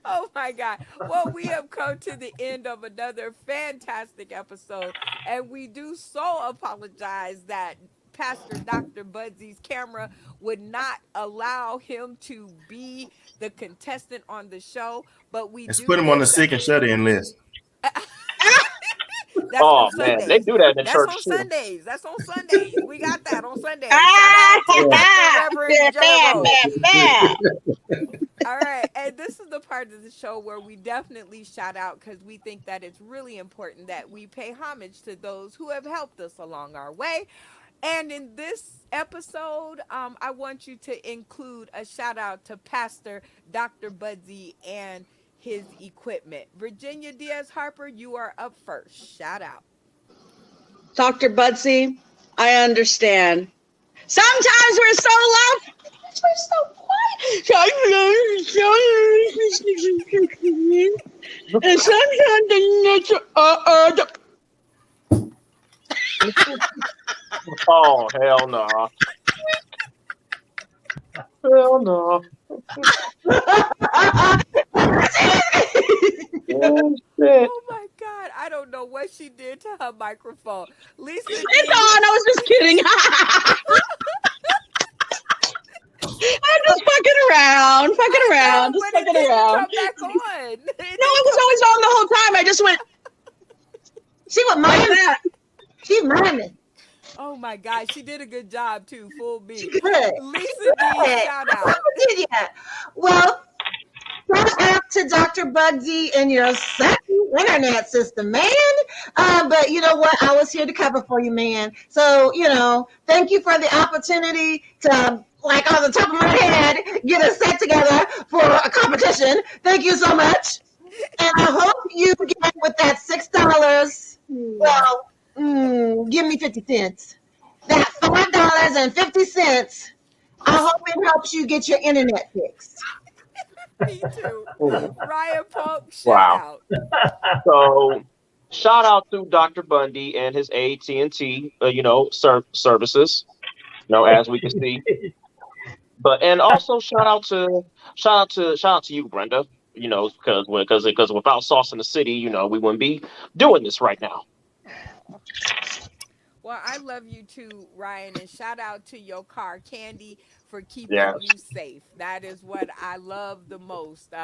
Oh my God. Well, we have come to the end of another fantastic episode, and we do so apologize that Pastor Dr. Budsey's camera would not allow him to be the contestant on the show, but we Let's do put him on the wish sick and shut in list. that's on Oh man, they Sundays. do that in the That's on church too. Sundays. That's on Sundays. We got that on Sundays. Shout out to Yeah. Dr. Reverend Bam, Gerald. bam, bam. All right, and this is the part of the show where we definitely shout out because we think that it's really important that we pay homage to those who have helped us along our way. And in this episode, I want you to include a shout out to Pastor Dr. Budsey and his equipment. Virginia Diaz Harper, you are up first. Shout out. Dr. Budsey, I understand. Sometimes we're so loud. Sometimes we're so quiet. And sometimes the nature. Oh hell no. Hell no. Oh shit. Oh my God, I don't know what she did to her microphone. Lisa It's D, on. I was just kidding. I'm just fucking around. Fucking I around. know, Just but it fucking didn't around. come back on. It No, didn't it was come. always on the whole time. I just went She was like miming. that. She miming. Oh my God, she did a good job too. Full She beat. good. Lisa D, Good. shout I out. did ya. Well, shout out to Dr. Bugsy and your sucky internet system, man. But you know what? I was here to cover for you, man. So, thank you for the opportunity to, like on the top of my head, get us set together for a competition. Thank you so much. And I hope you get with that $6. Well, give me 50 cents. That $5.50. I hope it helps you get your internet fixed. Me too. Mm. Ryan Polk, shout Wow. out. So shout out to Dr. Bundy and his AT&T, services. As we can see. But and also shout out to you, Brenda. Because without Sauce in the City, we wouldn't be doing this right now. Well, I love you too, Ryan, and shout out to your car, Candy, for Yeah. keeping you safe. That is what I love the most.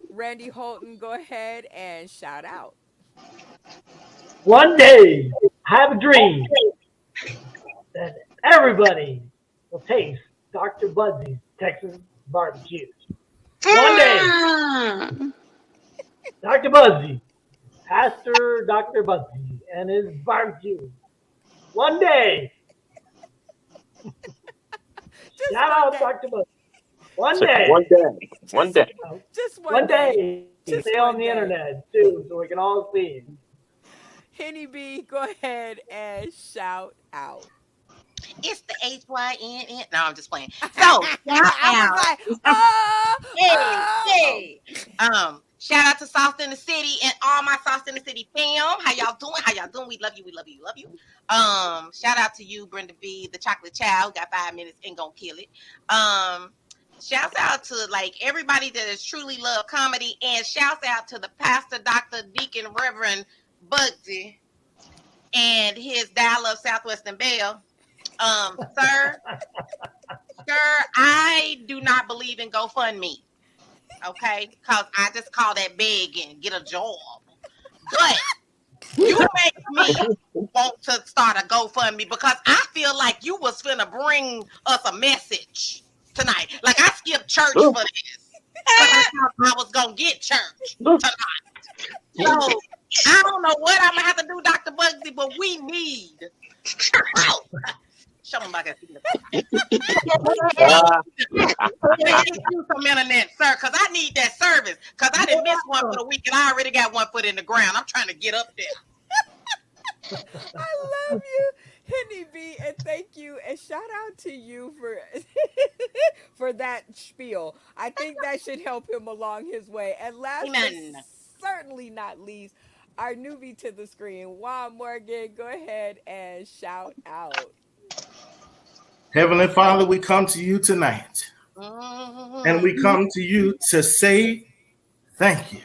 Randy Holton, go ahead and shout out. One day, I have a dream that everybody will taste Dr. Budsey's Texas barbecue. One day, Ah. Dr. Budsey, Pastor Dr. Budsey, and his barbecue. One day, Just shout one out day. Dr. Budsey. One So day, one day. One Just, day. just one one day. day, Just stay on one the day. internet too, so we can all see. Henny B, go ahead and shout out. It's the HYNN. No, I'm just playing. So shout I was out. like, oh, Hey, oh. hey. Shout out to Sauce in the City and all my Sauce in the City fam. How y'all doing? How y'all doing? We love you. We love you. We love you. Shout out to you, Brenda B, the chocolate child. Got 5 minutes and gonna kill it. Shouts out to like everybody that has truly loved comedy, and shouts out to the pastor, Dr. Deacon, Reverend Bugsy and his Dial Up Southwestern Bell. Sir, sir, I do not believe in GoFundMe. Okay, because I just call that begging, get a job. But you make me want to start a GoFundMe because I feel like you was finna bring us a message tonight. Like I skipped church for this because I thought I was gonna get church tonight. So I don't know what I'm gonna have to do, Dr. Bugsy, but we need. Show me back at Uh, get you some internet, sir, because I need that service. Because I didn't miss one for the week and I already got one foot in the ground. I'm trying to get up there. I love you, Henny B, and thank you, and shout out to you for for that spiel. I think that should help him along his way. And last but Amen. certainly not least, our newbie to the screen, Juan Morgan. Go ahead and shout out. Heavenly Father, we come to you tonight, and we Mm, come to you to say thank you.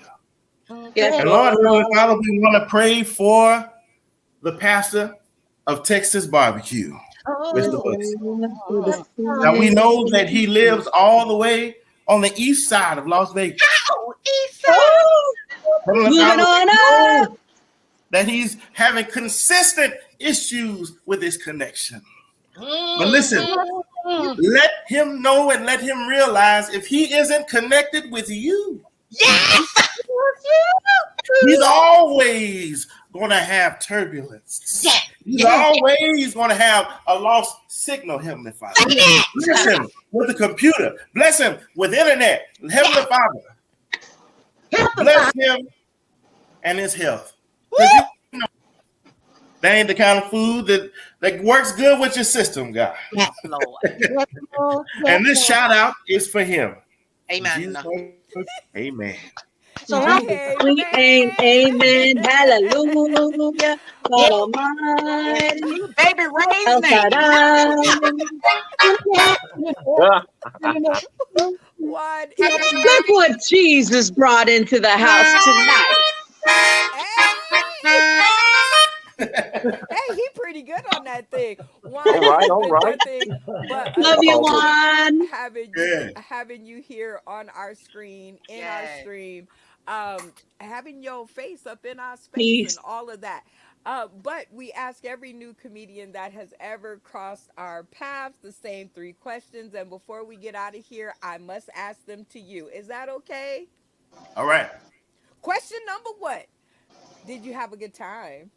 Yes, And thank Lord, Heavenly Lord. Father, we want to pray for the pastor of Texas Barbecue, Yes, Mr. Oh, Bucks. Lord. For the Now we know that Spirit. he lives all the way on the east side of Las Vegas. oh, Eastside. Oh, Heavenly moving Father, on we know up. that he's having consistent issues with his connection. But listen, Mm-hmm. let him know and let him realize if he isn't connected with you, Yes. he's always going to have turbulence. Yes. He's Yes. always going to have a lost signal, Heavenly Father. Say that. Bless him with the computer. Bless him with internet. Heavenly Father, Help us bless out. him and his health. Woo. Because that ain't the kind of food that works good with your system, God. Yes, Lord. Yes, Lord. Yes, And this Lord. shout out is for him. In Amen. Jesus' name, amen. So In now, Jesus' sweet name, amen. Hallelujah. Yeah. God Almighty. Baby Ray's El name. Shaddai. Juan, it is Look what Jesus brought into the house tonight. hey. Hey, he pretty good on that thing. Juan, all it right, has all been right. nothing but a Love you, Uh-oh. joy Juan. Yeah. having you here on our screen, in our Yes. stream, having your face up in our space and Peace. all of that. But we ask every new comedian that has ever crossed our paths the same three questions. And before we get out of here, I must ask them to you. Is that okay? All right. Question number one. Did you have a good time?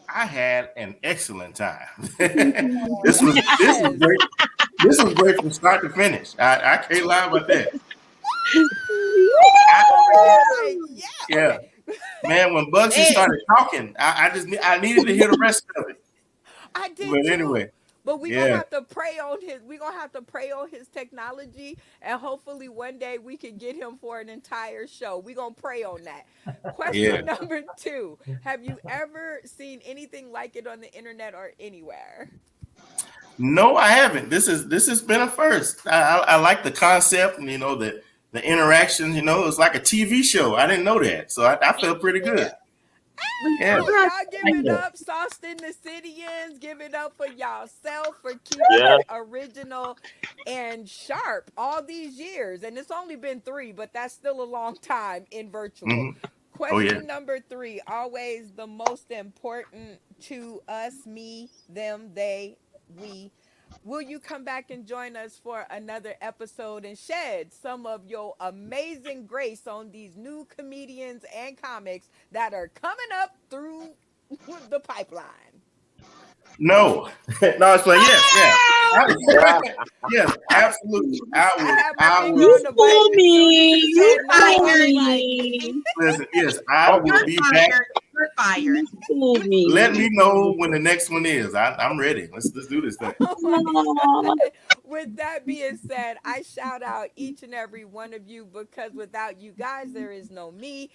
I had an excellent time. This was Yes. great. This was great from start to finish. I can't lie about that. I, I'm over here like, yeah, yeah, okay. man. When Bugsy Hey. started talking, I needed to hear the rest of it. I did But too. anyway, But we gonna yeah, have to pray on his. We gonna have to pray on his technology, and hopefully one day we can get him for an entire show. We gonna pray on that. yeah. Question number two: have you ever seen anything like it on the internet or anywhere? No, I haven't. This has been a first. I like the concept and the interactions. It's like a TV show. I didn't know that, so I felt pretty good. Yeah, Hey, y'all give it up, Sauced the Cityans. Give it up for y'allself for keeping Yeah. it original and sharp all these years. And it's only been three, but that's still a long time in virtual. hmm Oh yeah. Question number three, always the most important to us, me, them, they, we. Will you come back and join us for another episode and shed some of your amazing grace on these new comedians and comics that are coming up through the pipeline? No, no. It's like yes, yeah. Yeah. Yes, absolutely. I I would. had my I finger would. You on the fool button as soon as me. he You said no. I fool was Fired. like, me. Listen, yes, I Oh, will You're be back. fired. You're fired. You fool Let me. me know when the next one is. I'm ready. Let's do this thing. oh my Aw. God. With that being said, I shout out each and every one of you because without you guys, there is no me.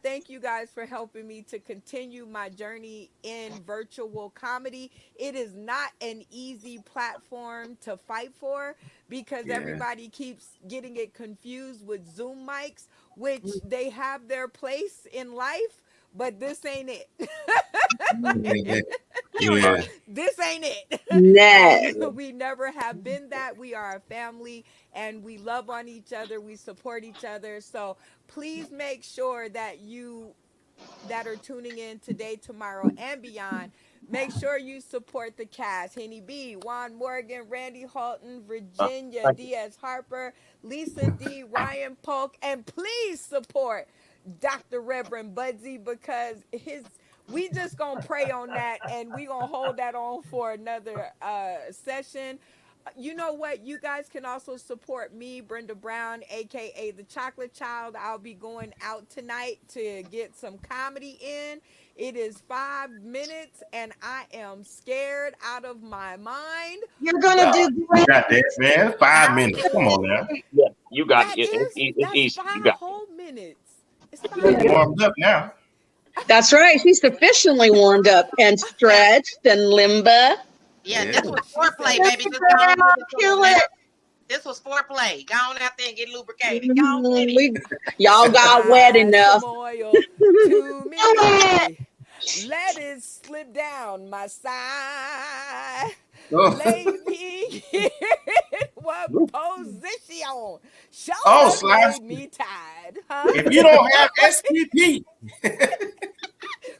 Thank you guys for helping me to continue my journey in virtual comedy. It is not an easy platform to fight for because Yeah. everybody keeps getting it confused with Zoom mics, which they have their place in life. but this ain't it. Yeah. This ain't it. No. We never have been that. We are a family and we love on each other. We support each other. So please make sure that you that are tuning in today, tomorrow, and beyond. Make sure you support the cast. Henny B, Juan Morgan, Randy Halton, Virginia, Thank you. Diaz Harper, Lisa D, Ryan Polk, and please support Dr. Reverend Budsy because we just gonna pray on that and we gonna hold that on for another session. You know what? You guys can also support me, Brenda Brown, aka the Chocolate Child. I'll be going out tonight to get some comedy in. It is 5 minutes, and I am scared out of my mind. You're gonna But do You great. got that, man. 5 minutes. Come on now. Yeah, you got it. that It's that's easy. You 5 got whole minutes. It's You 5 warmed up now. That's right. She's sufficiently warmed up and Yeah, stretched and limber. yeah. Yeah. This was She foreplay, said, baby. Jessica, Just go on and give it to kill them now. it. This was foreplay. Go on out there and get lubricated. Go on with it. Y'all got wet apply enough. some oil to Do it. me. Let it slip down my side. Oh, Lay me in what it. position? oh, Shoulder Slash. made me tired, huh? If you don't have STP,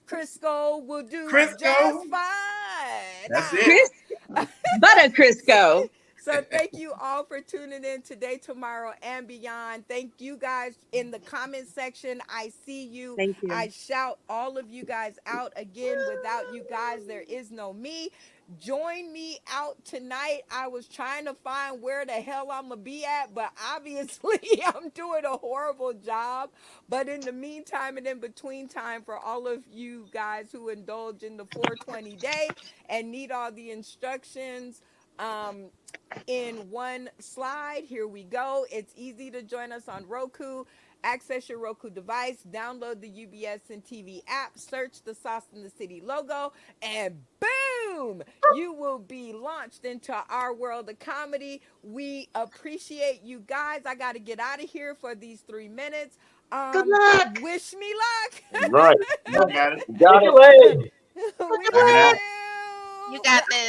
Crisco will do just Crisco, fine. that's it. Chris, butter So, Crisco. so thank you all for tuning in today, tomorrow, and beyond. Thank you guys in the comment section. I see you. Thank you. I shout all of you guys out again. Without you guys, there is no me. Join me out tonight. I was trying to find where the hell I'm gonna be at, but obviously I'm doing a horrible job. But in the meantime and in between time, for all of you guys who indulge in the 420 day and need all the instructions, um, in one slide. Here we go. It's easy to join us on Roku. Access your Roku device, download the UBS and TV app, search the Sauce in the City logo, and boom, you will be launched into our world of comedy. We appreciate you guys. I got to get out of here for these 3 minutes. Good luck. Wish me luck. Right. You got it. You got Take it it. away. We Knock it love out. you. You got this.